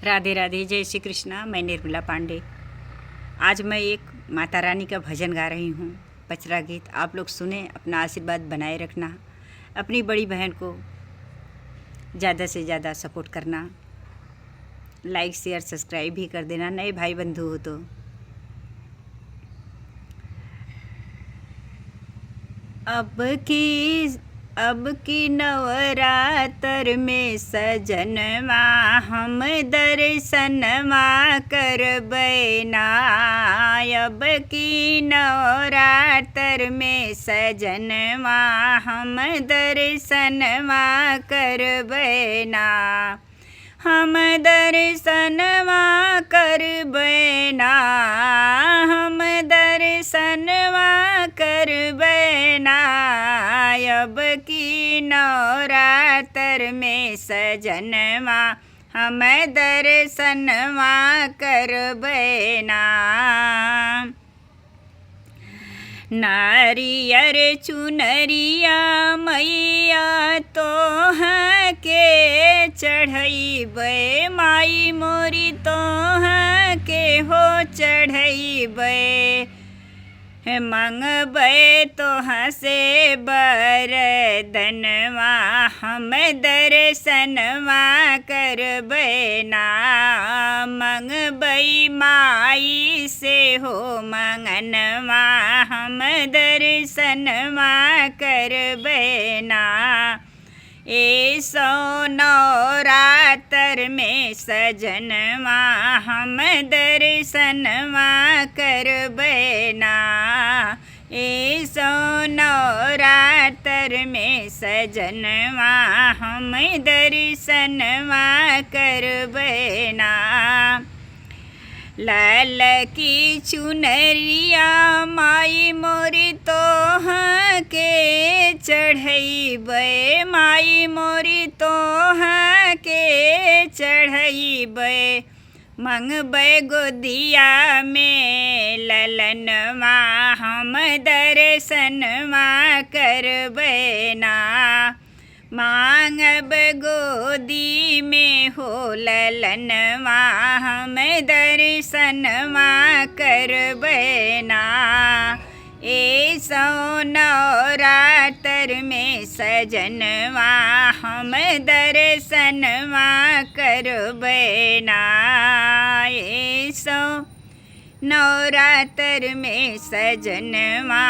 राधे राधे, जय श्री कृष्णा। मैं निर्मला पांडे। आज मैं एक माता रानी का भजन गा रही हूँ, पचरा गीत। आप लोग सुने, अपना आशीर्वाद बनाए रखना, अपनी बड़ी बहन को ज़्यादा से ज़्यादा सपोर्ट करना, लाइक शेयर सब्सक्राइब भी कर देना, नए भाई बंधु हो तो। अब की नवरात्र में सजनवा हम दर्शनवा करबै ना। अब की नवरात्र में सजनवा हम दर्शनवा करबै ना। हम दर्शनवा करबै ना, हम दर्शनवा करबै ना। अब की नवरात्र में सजनवा हम दर्शनवा करबै ना। नारियर चुनरिया मैया तोहाँ के चढ़ैबै, माई मोरी तोहाँ के हो चढ़ैबै। मंगबै तोहाँ से बरदनवा हम दर्शनवा करबै ना। मंगबै माई से हो मंगनवा हम दर्शनवा करबै ना। ऐसो नवरात्र में सजनवा हम दर्शनवा करबै ना। ऐसो नवरात्र में सजनवा हम दर्शनवा करबै ना। लाल की चुनरिया माई मोरी तोहाँ के चढ़ैबै, माई मोरी तोहाँ के चढ़ैबै। मंगबै गोदिया में ललनवा हम दर्शनवा करबै ना। मांगब गोदी में हो ललनवा हम दर्शनवा करबै ना। ऐसो नवरात्र में सजनवा हम दर्शनवा करबै ना। ऐसो नवरात्र में सजनवा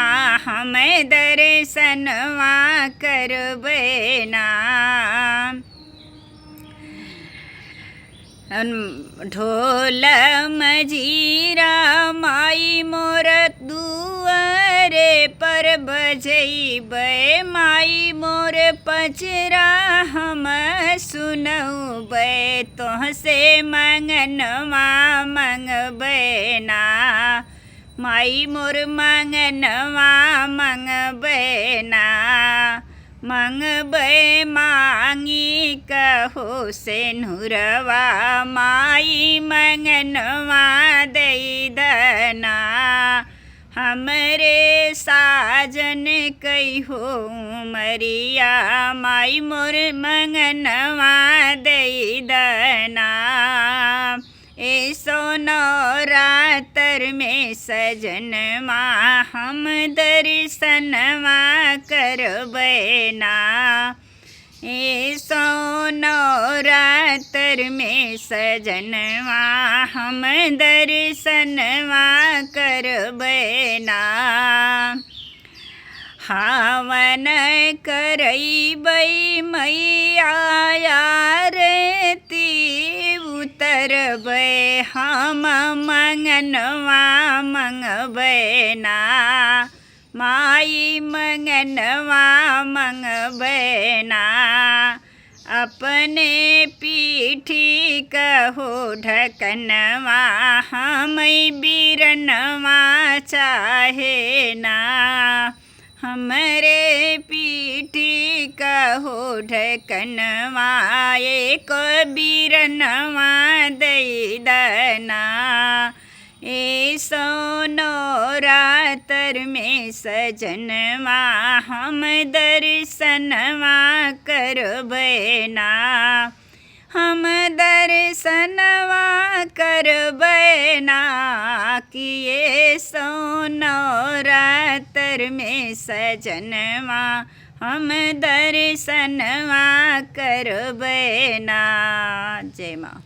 हम दर्शनवा करबै ना। ढोल मजीरा माई मोर दुआरे पर बजैबै, माई मोर पचरा हम सुनबै। तोहसे मंगनवा मंगबै ना, माई मोर मंगनवा मंगबै ना। मंगबै मांगी कहो से नुरवा माई मंगनवा दई दना। हमरे साजन कहो मरिया माई मोर मंगनवा दई दना। ऐसो नवरात्र में सजनवा हम दर्शनवा करबै ना। ऐसो नवरात्र में सजनवा हम दर्शनवा करबै ना। हवन करैबै मैया आरती उतरबै, हम मंगनवा मंगबै ना। माई मंगनवा मंगबै ना। अपने पीठी कहो ढकनवा हम बीरनवा चाहे ना। हमरे पीठी कहो ढकनवा एक बीरनवा दई दना। ऐसो नवरात्र में सजनवा हम दर्शनवा करबै ना। हम दर्शनवा कर बैना किए सोनौरातर में सजनवा हम दर्शनवा कर बैना। जय माँ।